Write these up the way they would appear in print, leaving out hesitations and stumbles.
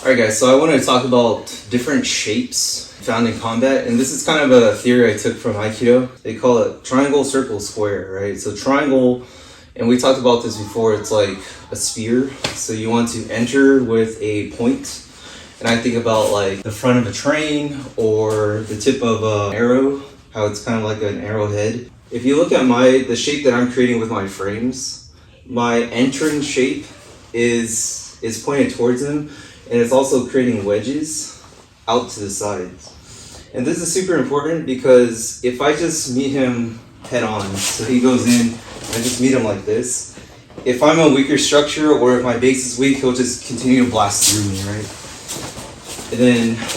Alright guys, so I want to talk about different shapes found in combat, and this is kind of a theory I took from Aikido. They call it triangle, circle, square, right? So triangle, and we talked about this before, it's like a spear. So you want to enter with a point, and I think about like the front of a train or the tip of an arrow, how it's kind of like an arrowhead. If you look at the shape that I'm creating with my frames, my entrance shape is pointed towards him, and it's also creating wedges out to the sides. And this is super important because if I just meet him head on, so he goes in, I just meet him like this. If I'm a weaker structure or if my base is weak, he'll just continue to blast through me, right?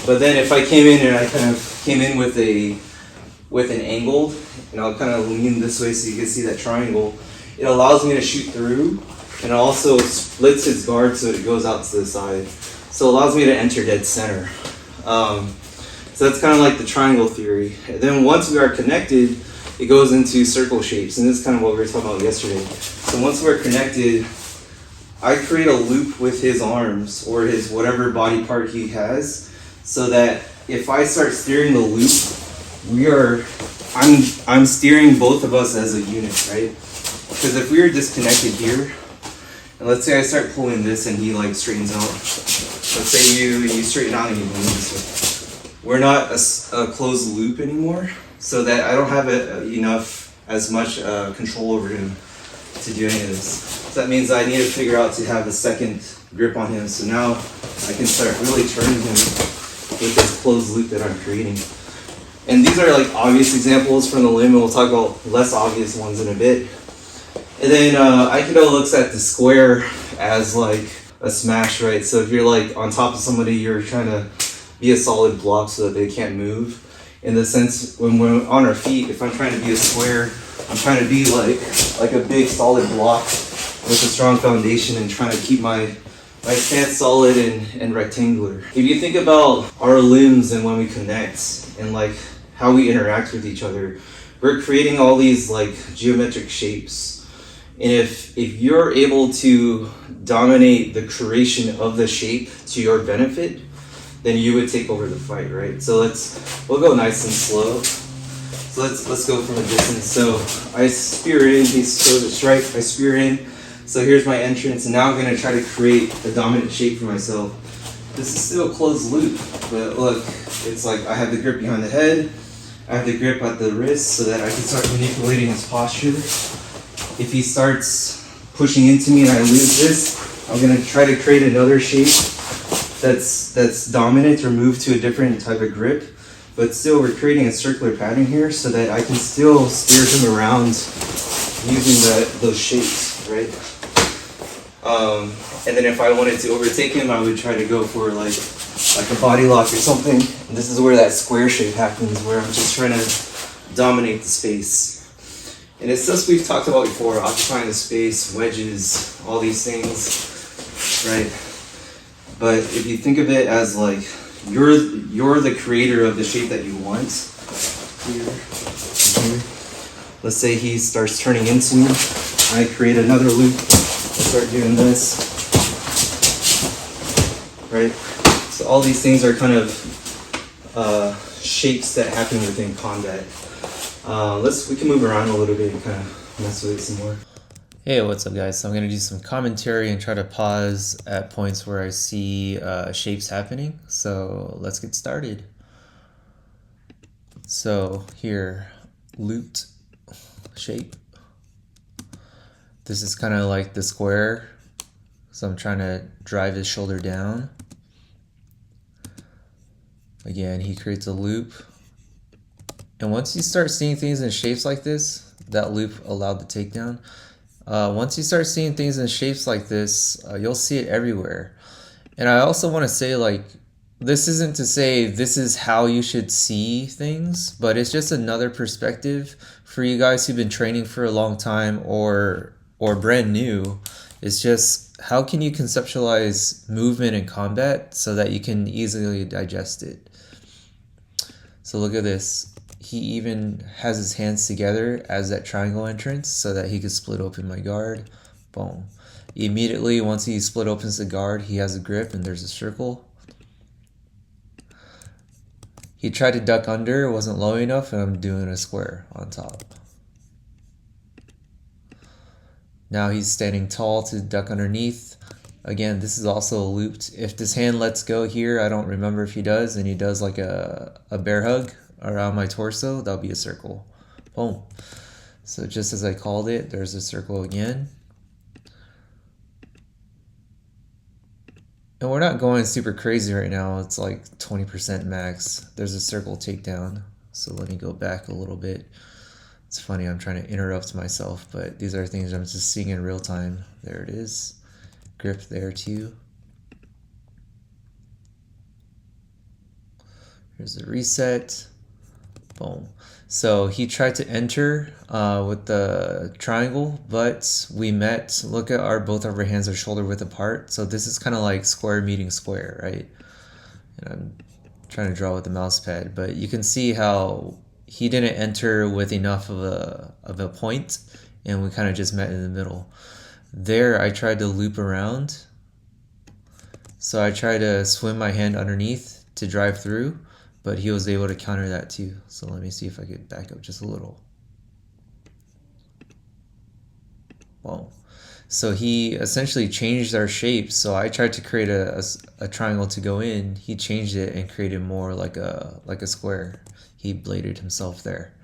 But then if I came in and I kind of came in with an angle, and I'll kind of lean this way so you can see that triangle, it allows me to shoot through, and it also splits his guard so it goes out to the side. So it allows me to enter dead center. So that's kind of like the triangle theory. And then once we are connected, it goes into circle shapes. And this is kind of what we were talking about yesterday. So once we're connected, I create a loop with his arms or his whatever body part he has, so that if I start steering the loop, I'm steering both of us as a unit, right? Because if we are disconnected here, and let's say I start pulling this and he like straightens out. Let's say you straighten out and you move this way. We're not a closed loop anymore, so that I don't have as much control over him to do any of this. So that means I need to figure out to have a second grip on him. So now I can start really turning him with this closed loop that I'm creating. And these are like obvious examples from the limb, and we'll talk about less obvious ones in a bit. And then Aikido looks at the square as like a smash, right? So if you're like on top of somebody, you're trying to be a solid block so that they can't move. In the sense, when we're on our feet, if I'm trying to be a square, I'm trying to be like a big solid block with a strong foundation and trying to keep my stance solid and rectangular. If you think about our limbs and when we connect and like how we interact with each other, we're creating all these like geometric shapes. And if you're able to dominate the creation of the shape to your benefit, then you would take over the fight, right? So we'll go nice and slow. So let's go from a distance. So I spear in, he throws a strike, I spear in. So here's my entrance, and now I'm gonna try to create a dominant shape for myself. This is still a closed loop, but look, it's like I have the grip behind the head, I have the grip at the wrist so that I can start manipulating his posture. If he starts pushing into me and I lose this, I'm gonna try to create another shape that's dominant or move to a different type of grip. But still, we're creating a circular pattern here so that I can still steer him around using those shapes, right? And then if I wanted to overtake him, I would try to go for like a body lock or something. And this is where that square shape happens, where I'm just trying to dominate the space. And it's just we've talked about before, occupying the space, wedges, all these things, right? But if you think of it as like you're the creator of the shape that you want. Here. Let's say he starts turning into me. I create another loop. I start doing this. Right? So all these things are kind of shapes that happen within combat. We can move around a little bit and kind of mess with it some more. Hey, what's up guys? So I'm going to do some commentary and try to pause at points where I see shapes happening. So let's get started. So here, looped shape. This is kind of like the square. So I'm trying to drive his shoulder down. Again, he creates a loop. And once you start seeing things in shapes like this, that loop allowed the takedown. Once you start seeing things in shapes like this, you'll see it everywhere. And I also want to say, like, this isn't to say this is how you should see things, but it's just another perspective for you guys who've been training for a long time or brand new. It's just, how can you conceptualize movement in combat so that you can easily digest it? So look at this. He even has his hands together as that triangle entrance so that he could split open my guard. Boom. Immediately, once he split opens the guard, he has a grip and there's a circle. He tried to duck under, it wasn't low enough, and I'm doing a square on top. Now he's standing tall to duck underneath. Again, this is also looped. If this hand lets go here, I don't remember if he does, and he does like a bear hug around my torso, that'll be a circle. Boom. So just as I called it, there's a circle again. And we're not going super crazy right now. It's like 20% max. There's a circle takedown. So let me go back a little bit. It's funny, I'm trying to interrupt myself, but these are things I'm just seeing in real time. There it is. Grip there too. Here's the reset. Boom. So he tried to enter with the triangle, but we met. Look at both of our hands are shoulder width apart. So this is kind of like square meeting square, right? And I'm trying to draw with the mouse pad, but you can see how he didn't enter with enough of a point, and we kind of just met in the middle. There, I tried to loop around. So I tried to swim my hand underneath to drive through, but he was able to counter that too. So let me see if I could back up just a little. Wow. So he essentially changed our shape. So I tried to create a triangle to go in. He changed it and created more like a square. He bladed himself there.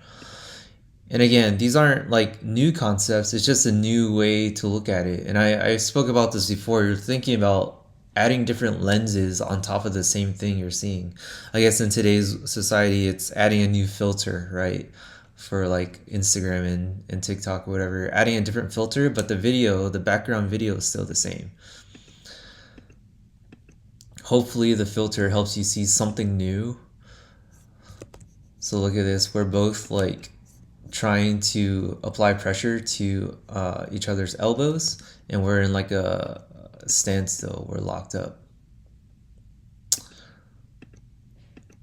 And again, these aren't like new concepts. It's just a new way to look at it. And I spoke about this before. You're thinking about adding different lenses on top of the same thing you're seeing. I guess in today's society, it's adding a new filter, right? For like Instagram and TikTok or whatever, adding a different filter, but the background video is still the same. Hopefully the filter helps you see something new. So look at this, we're both like trying to apply pressure to each other's elbows, and we're in like a standstill, we're locked up.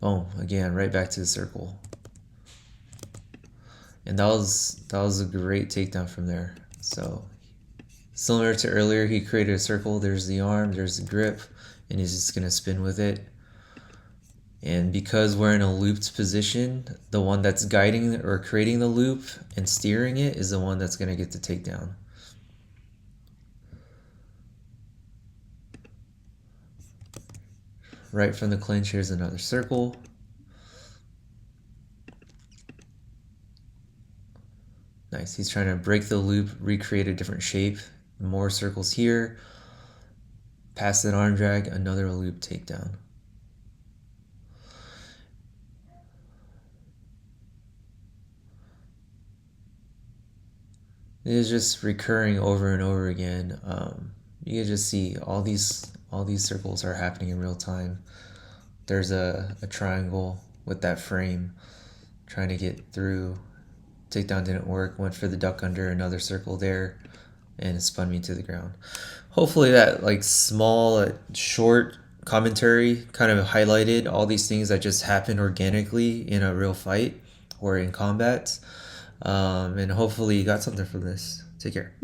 Boom, again, right back to the circle. And that was a great takedown from there. So similar to earlier, he created a circle, there's the arm, there's the grip, and he's just gonna spin with it. And because we're in a looped position, the one that's guiding or creating the loop and steering it is the one that's gonna get the takedown. Right from the clinch, here's another circle. Nice, he's trying to break the loop, recreate a different shape. More circles here. Pass that arm drag, another loop takedown. It is just recurring over and over again. You can just see all these circles are happening in real time. There's a triangle with that frame trying to get through. Takedown didn't work, went for the duck under, another circle there, and it spun me to the ground. Hopefully that like small, short commentary kind of highlighted all these things that just happened organically in a real fight or in combat. And hopefully you got something from this. Take care.